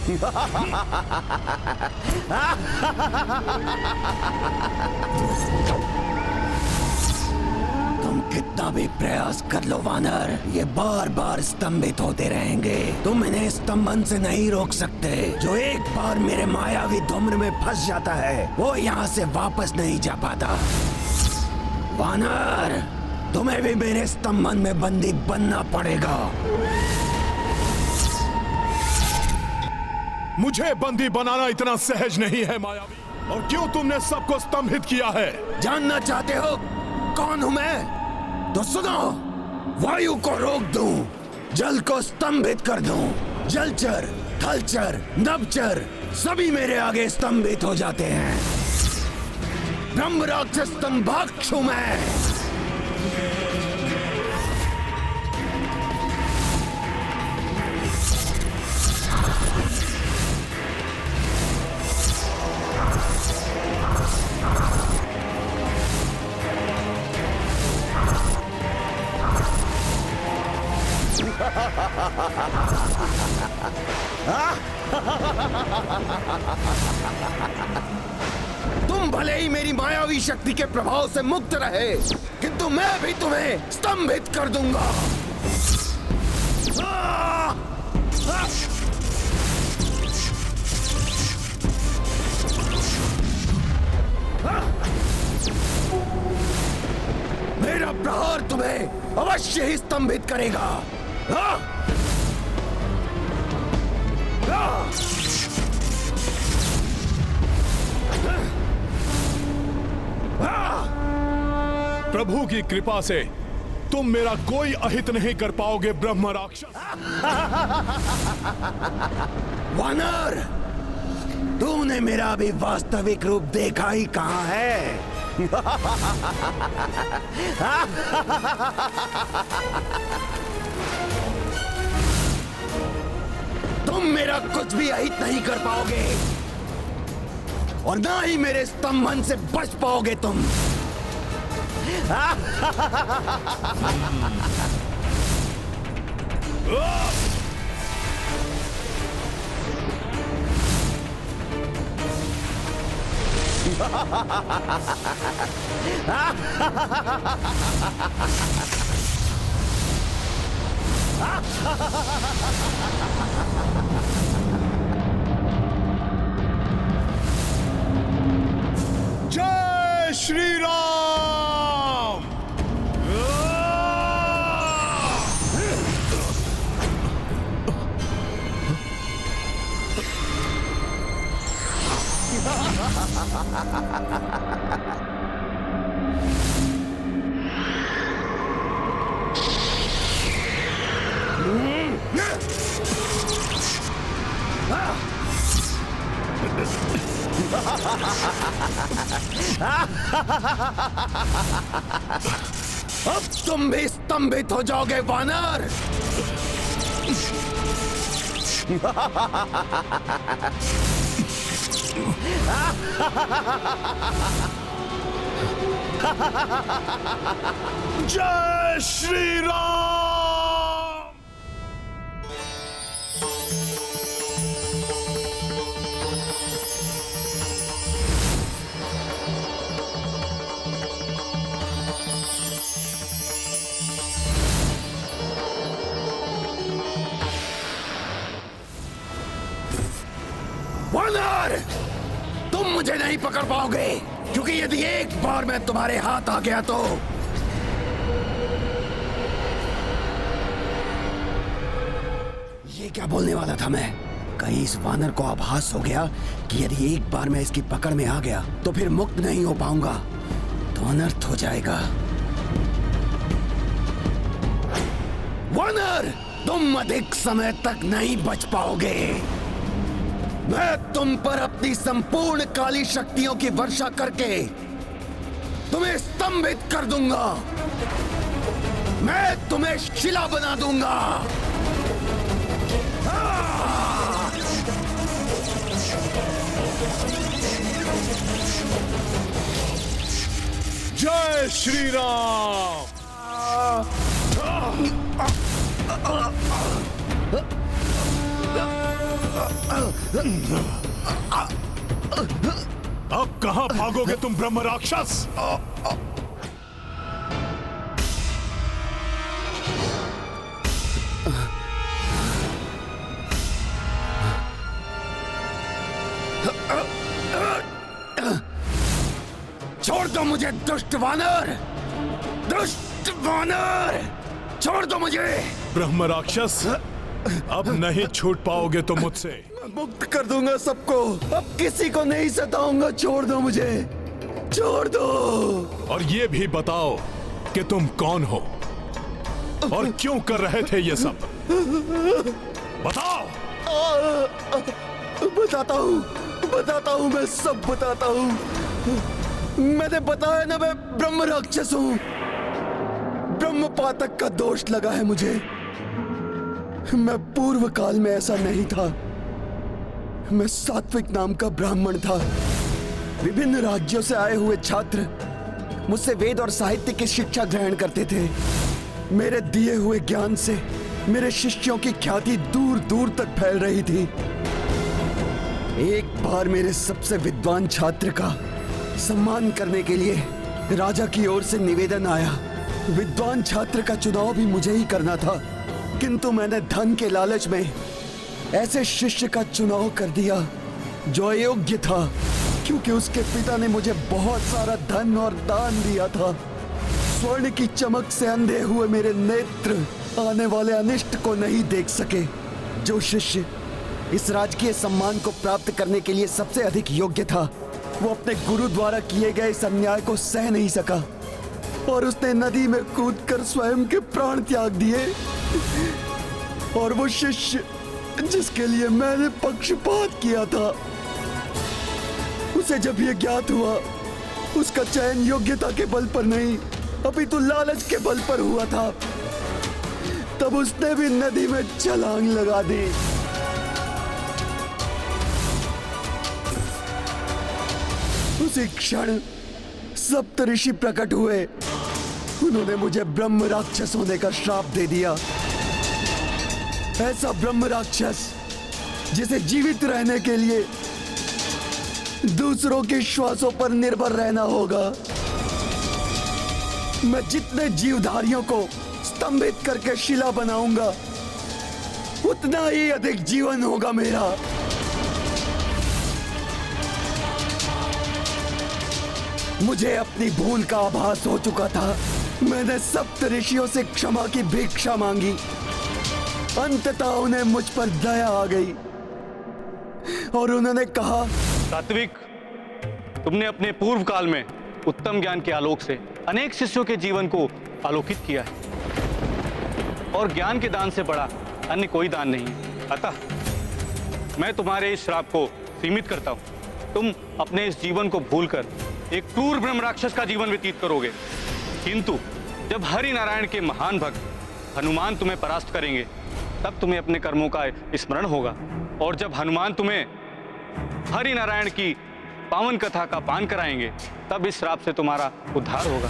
तुम कितना भी प्रयास कर लो वानर, ये बार बार स्तंभित होते रहेंगे। तुम इन्हें स्तंभन से नहीं रोक सकते। जो एक बार मेरे मायावी धूम्र में फंस जाता है वो यहाँ से वापस नहीं जा पाता। वानर, तुम्हें भी मेरे स्तंभन में बंदी बनना पड़ेगा। मुझे बंदी बनाना इतना सहज नहीं है मायावी। और क्यों तुमने सबको स्तंभित किया है? जानना चाहते हो कौन हूं मैं? तो सुनो, वायु को रोक दूं, जल को स्तंभित कर दूं, जलचर, थलचर, नभचर सभी मेरे आगे स्तंभित हो जाते हैं। ब्रह्म राक्षस स्तंभाक्ष हूं मैं। तुम भले ही मेरी मायावी शक्ति के प्रभाव से मुक्त रहे, किंतु मैं भी तुम्हें स्तंभित कर दूंगा। मेरा प्रहार तुम्हें अवश्य ही स्तंभित करेगा। प्रभु की कृपा से तुम मेरा कोई अहित नहीं कर पाओगे ब्रह्म राक्षस। वानर, तूने मेरा अभी वास्तविक रूप देखा ही कहां है? तुम मेरा कुछ भी अहित नहीं कर पाओगे और ना ही मेरे स्तंभन से बच पाओगे तुम। जय श्री राम। अब तुम भी स्तंभित हो जाओगे वानर। जय श्री राम। वानर, तुम मुझे नहीं पकड़ पाओगे, क्योंकि यदि एक बार मैं तुम्हारे हाथ आ गया तो ये क्या बोलने वाला था मैं? कहीं इस वानर को आभास हो गया कि यदि एक बार मैं इसकी पकड़ में आ गया तो फिर मुक्त नहीं हो पाऊंगा, तो अनर्थ हो जाएगा। वानर, तुम अधिक समय तक नहीं बच पाओगे। मैं तुम पर अपनी संपूर्ण काली शक्तियों की वर्षा करके तुम्हें स्तंभित कर दूंगा। मैं तुम्हें शिला बना दूंगा। जय श्री राम। अब कहां भागोगे तुम ब्रह्म राक्षस? छोड़ दो मुझे दुष्ट वानर! दुष्ट वानर! छोड़ दो मुझे! ब्रह्म राक्षस, अब नहीं छूट पाओगे तुम मुझसे। मैं मुक्त कर दूंगा सबको, अब किसी को नहीं सताऊंगा। छोड़ दो मुझे, छोड़ दो। और ये भी बताओ कि तुम कौन हो और क्यों कर रहे थे ये सब? बताओ। बताता हूँ, मैं सब बताता हूँ। मैंने बताया ना, मैं ब्रह्म राक्षस हूँ। ब्रह्म पातक का दोष लगा है मुझे। मैं पूर्व काल में ऐसा नहीं था। मैं सात्विक नाम का ब्राह्मण था। विभिन्न राज्यों से आए हुए छात्र मुझसे वेद और साहित्य की शिक्षा ग्रहण करते थे। मेरे दिए हुए ज्ञान से मेरे शिष्यों की ख्याति दूर दूर तक फैल रही थी। एक बार मेरे सबसे विद्वान छात्र का सम्मान करने के लिए राजा की ओर से निवेदन आया। विद्वान छात्र का चुनाव भी मुझे ही करना था, किंतु मैंने धन के लालच में ऐसे शिष्य का चुनाव कर दिया जो अयोग्य था, क्योंकि उसके पिता ने मुझे बहुत सारा धन और दान दिया था। स्वर्ण की चमक से अंधे हुए मेरे नेत्र आने वाले अनिष्ट को नहीं देख सके। जो शिष्य इस राजकीय सम्मान को प्राप्त करने के लिए सबसे अधिक योग्य था, वो अपने गुरु द्वारा किए गए इस अन्याय को सह नहीं सका और उसने नदी में कूदकर स्वयं के प्राण त्याग दिए। और वो शिष्य जिसके लिए मैंने पक्षपात किया था, उसे जब ये ज्ञात हुआ, उसका चयन योग्यता के बल पर नहीं अपितु लालच के बल पर हुआ था, तब उसने भी नदी में छलांग लगा दी। उसी क्षण सप्तऋषि प्रकट हुए। उन्होंने मुझे ब्रह्म राक्षस होने का श्राप दे दिया। ऐसा ब्रह्म राक्षस जिसे जीवित रहने के लिए दूसरों के श्वासों पर निर्भर रहना होगा। मैं जितने जीवधारियों को स्तंभित करके शिला बनाऊंगा, उतना ही अधिक जीवन होगा मेरा। मुझे अपनी भूल का आभास हो चुका था। मैंने सप्तऋषियों से क्षमा की भिक्षा मांगी। अंततः उन्हें मुझ पर दया आ गई और उन्होंने कहा, सात्विक, तुमने अपने पूर्व काल में उत्तम ज्ञान के आलोक से अनेक शिष्यों के जीवन को आलोकित किया है और ज्ञान के दान से बड़ा अन्य कोई दान नहीं। अतः मैं तुम्हारे इस श्राप को सीमित करता हूं। तुम अपने इस जीवन को भूलकर एक क्रूर ब्रह्म राक्षस का जीवन व्यतीत करोगे, किंतु जब हरि नारायण के महान भक्त हनुमान तुम्हें परास्त करेंगे, तब तुम्हें अपने कर्मों का स्मरण होगा। और जब हनुमान तुम्हें हरि नारायण की पावन कथा का पान कराएंगे, तब इस श्राप से तुम्हारा उद्धार होगा।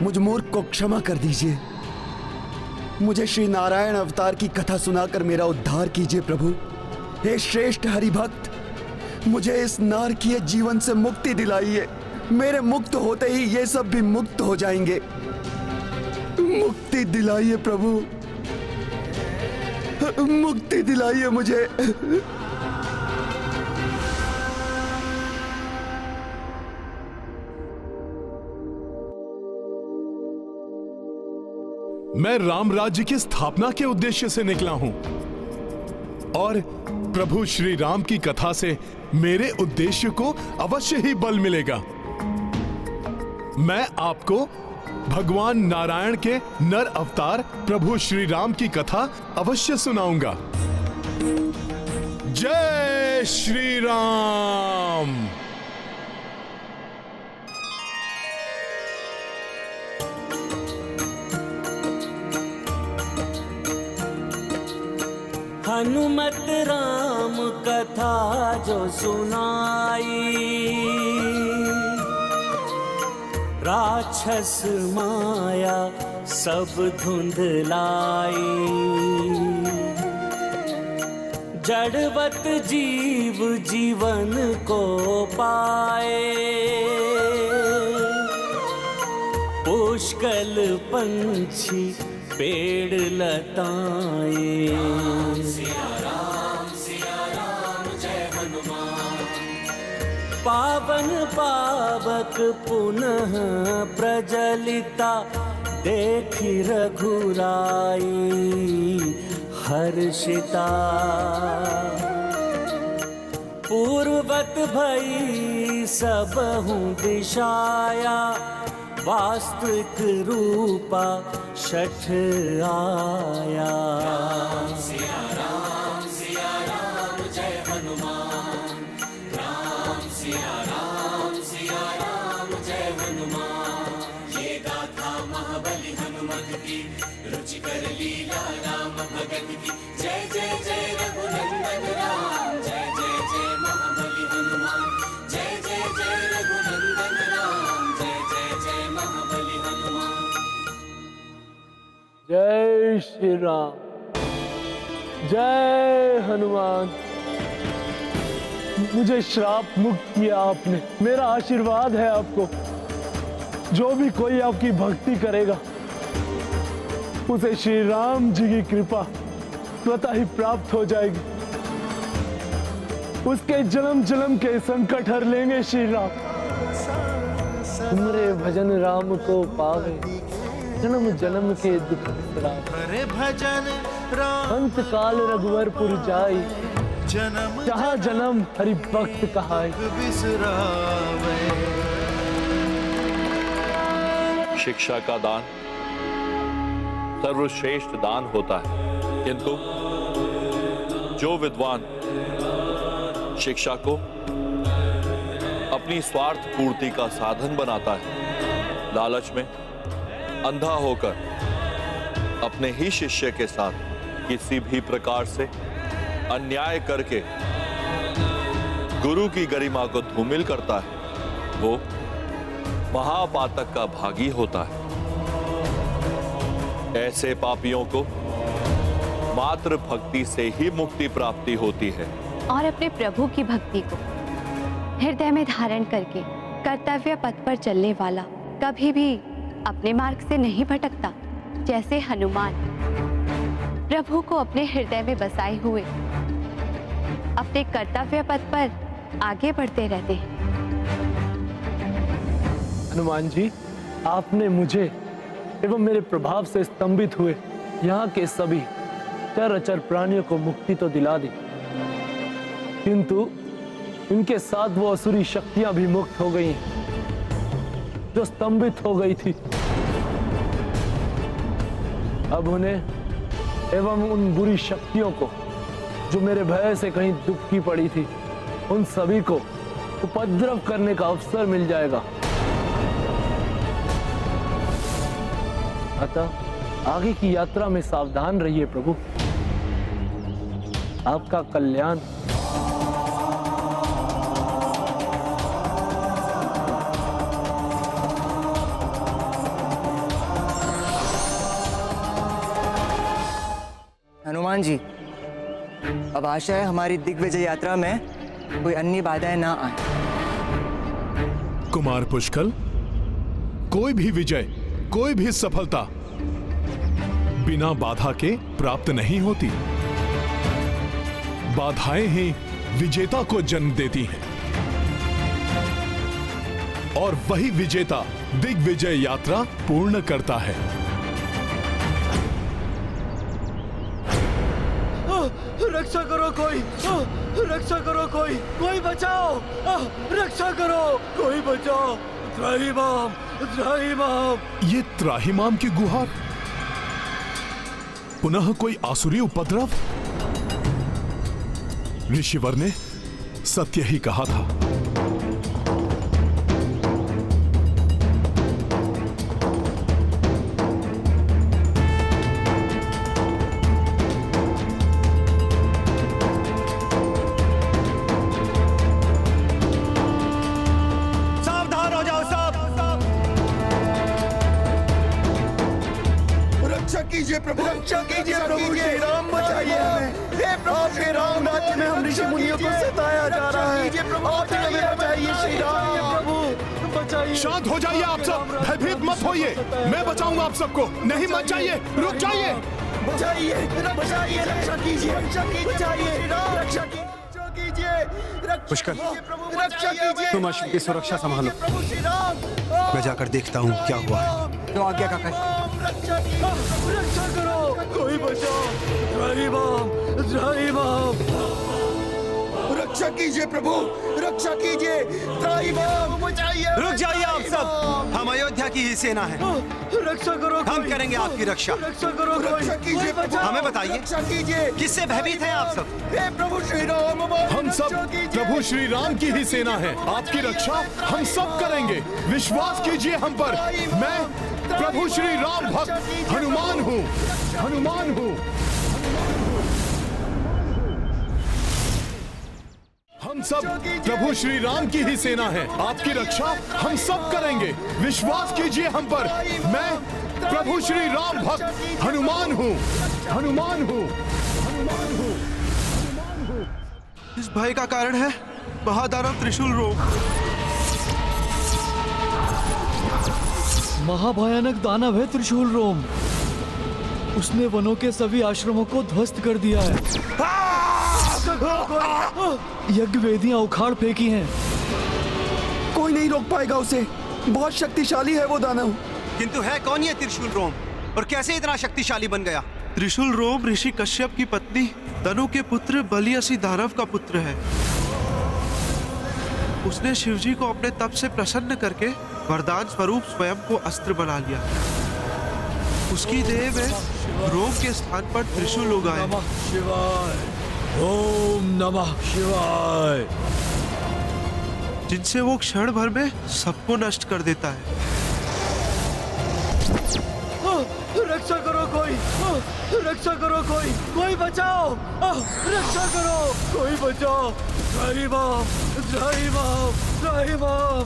मुझ मूर्ख को क्षमा कर दीजिए। मुझे श्री नारायण अवतार की कथा सुनाकर मेरा उद्धार कीजिए प्रभु। हे श्रेष्ठ हरिभक्त, मुझे इस नारकीय जीवन से मुक्ति दिलाइए। मेरे मुक्त होते ही ये सब भी मुक्त हो जाएंगे। मुक्ति दिलाइए प्रभु, मुक्ति दिलाइए मुझे। मैं राम राज्य की स्थापना के उद्देश्य से निकला हूं और प्रभु श्री राम की कथा से मेरे उद्देश्य को अवश्य ही बल मिलेगा। मैं आपको भगवान नारायण के नर अवतार प्रभु श्री राम की कथा अवश्य सुनाऊंगा। जय श्री राम। हनुमत राम कथा जो सुनाई, राक्षस माया सब धुंधलाई। जड़वत जीव जीवन को पाए, पुष्कल पंछी पेड़ लताएं। पावन पावक पुनः प्रजलिता, देखी रघुराई हर्षिता। पूर्वत भई सबहु दिशाया, वास्तविक रूपा छठ आया। सिया राम जय हनुमान, राम सिया राम जय हनुमान। ये गाथा महाबली हनुमत की, रुचिकर लीला राम भगत की। जय जय जय रघुनंदन राम, जय जय जय महाबली हनुमान। जय जय जय रघुनंदन राम, जय जय जय महाबली हनुमान। जय श्री राम, जय हनुमान। मुझे श्राप मुक्त किया आपने, मेरा आशीर्वाद है आपको। जो भी कोई आपकी भक्ति करेगा, उसे श्री राम जी की कृपा स्वतः ही प्राप्त हो जाएगी। उसके जन्म जन्म के संकट हर लेंगे श्री राम। तुमरे भजन राम को पावे, जन्म जन्म के दुख बिसरावे। भजन राम अंत काल रघुवरपुर जाई, जन्म जहाँ जन्म हरि भक्त कहाई। बिसरावे। शिक्षा का दान सर्वश्रेष्ठ दान होता है, किंतु जो विद्वान शिक्षा को अपनी स्वार्थ पूर्ति का साधन बनाता है, लालच में अंधा होकर अपने ही शिष्य के साथ किसी भी प्रकार से अन्याय करके गुरु की गरिमा को धूमिल करता है, वो महापातक का भागी होता है। ऐसे पापियों को मात्र भक्ति से ही मुक्ति प्राप्ति होती है। और अपने प्रभु की भक्ति को हृदय में धारण करके कर्तव्य पथ पर चलने वाला कभी भी अपने मार्ग से नहीं भटकता। जैसे हनुमान प्रभु को अपने हृदय में बसाए हुए अपने कर्तव्य पथ पर आगे बढ़ते रहते हैं। हनुमान जी, आपने मुझे एवं मेरे प्रभाव से स्तंभित हुए यहाँ के सभी चर अचर प्राणियों को मुक्ति तो दिला दी, किंतु इनके साथ वो असुरी शक्तियां भी मुक्त हो गई जो स्तंभित हो गई थी। अब उन्हें एवं उन बुरी शक्तियों को जो मेरे भय से कहीं दुख की पड़ी थी, उन सभी को उपद्रव करने का अवसर मिल जाएगा। अतः आगे की यात्रा में सावधान रहिए प्रभु। आपका कल्याण। हनुमान जी, अब आशा है हमारी दिग्विजय यात्रा में कोई अन्य बाधाएं ना आए। कुमार पुष्कल, कोई भी विजय, कोई भी सफलता बिना बाधा के प्राप्त नहीं होती। बाधाएं ही विजेता को जन्म देती हैं और वही विजेता दिग्विजय यात्रा पूर्ण करता है। रक्षा करो कोई, रक्षा करो कोई, कोई बचाओ, रक्षा करो कोई बचाओ। त्राहिमाम, त्राहिमाम। ये त्राहिमाम की गुहार, पुनः कोई आसुरी उपद्रव। ऋषिवर ने सत्य ही कहा था। कीजिए प्रभु, रक्षा कीजिए प्रभु श्री राम, बचाइए हमें। हे प्रभु श्री राम, राज्य में हम ऋषि मुनियों को सताया जा रहा है, आप हमें बचाइए श्री राम। प्रभु बचाइए। शांत हो जाइए आप सब, भयभीत मत होइए, मैं बचाऊंगा आप सबको। नहीं मत जाइए, रुक जाइए। बचाइए, बचाइए, रक्षा कीजिए, बचाइए, रक्षा कीजिए, पुष्कर, रक्षा कीजिए। तुम अश्व की सुरक्षा संभालो, प्रभु श्री राम, मैं जाकर देखता हूँ क्या हुआ है। तो आज्ञा काका जी। रक्षा करो, कोई बचाओ, त्राहिमाम, त्राहिमाम। रक्षा कीजिए प्रभु, रक्षा कीजिए, त्राहिमाम, बचाइए। रुक जाइए आप सब, हम अयोध्या की ही सेना है, रक्षा करो, हम करेंगे आपकी रक्षा। रक्षा करो, रक्षा कीजिए प्रभु, हमें बताइए, रक्षा कीजिए। किससे भयभीत हैं आप सब? हे प्रभु श्री राम, हम सब प्रभु श्री राम की ही सेना है, आपकी रक्षा हम सब करेंगे, विश्वास कीजिए हम पर। मैं प्रभु श्री राम भक्त हनुमान हूँ, हनुमान हूँ। हम सब प्रभु श्री राम की ही सेना है, आपकी रक्षा हम सब करेंगे, विश्वास कीजिए हम पर। मैं प्रभु श्री राम भक्त हनुमान हूँ, हनुमान हूँ, हनुमान हूँ। इस भय का कारण है महादानव त्रिशूल रोग। महाभयानक दानव है त्रिशूल रोम, उसने वनों के सभी आश्रमों को ध्वस्त कर दिया है, यज्ञ वेदियां उखाड़ फेंकी हैं। कोई नहीं रोक पाएगा उसे, बहुत शक्तिशाली है वो दानव। किंतु है कौन ये त्रिशूल रोम और कैसे इतना शक्तिशाली बन गया? त्रिशूल रोम ऋषि कश्यप की पत्नी दनु के पुत्र बलियसी दानव का पुत्र है। उसने शिवजी को अपने तप से प्रसन्न करके वरदान स्वरूप स्वयं को अस्त्र बना लिया। उसकी देह में रोम के स्थान पर त्रिशूल उगाए। ओम नमः शिवाय, जिनसे वो क्षण भर में सबको नष्ट कर देता है। रक्षा करो कोई, रक्षा करो कोई बचाओ, रक्षा करो कोई बचाओ, त्राहिमाम, त्राहिमाम, त्राहिमाम।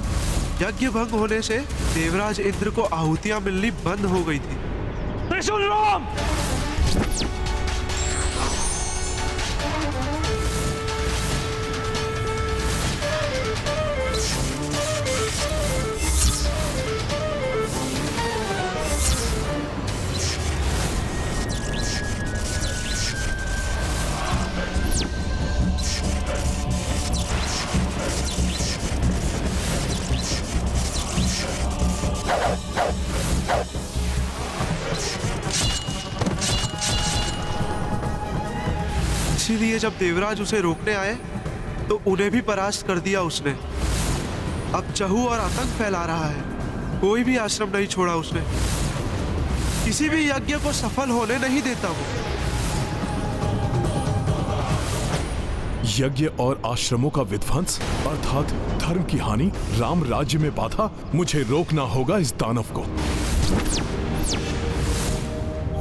यज्ञ भंग होने से देवराज इंद्र को आहुतियां मिलनी बंद हो गई थी। त्रिशूल राम! इसीलिए जब देवराज उसे रोकने आए तो उन्हें भी परास्त कर दिया उसने। अब चहू और आतंक फैला रहा है, कोई भी आश्रम नहीं छोड़ा उसने, किसी भी यज्ञ को सफल होने नहीं देता वो। यज्ञ और आश्रमों का विध्वंस अर्थात धर्म की हानि, राम राज्य में बाधा, मुझे रोकना होगा इस दानव को।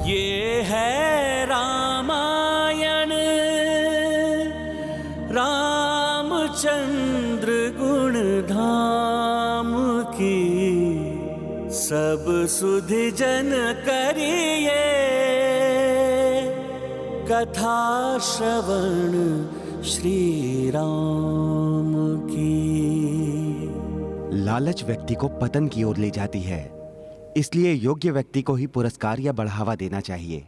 ये है रामायण, रामचंद्र गुण धाम की, सब सुधि जन करिए कथा श्रवण श्री राम की। लालच व्यक्ति को पतन की ओर ले जाती है, इसलिए योग्य व्यक्ति को ही पुरस्कार या बढ़ावा देना चाहिए।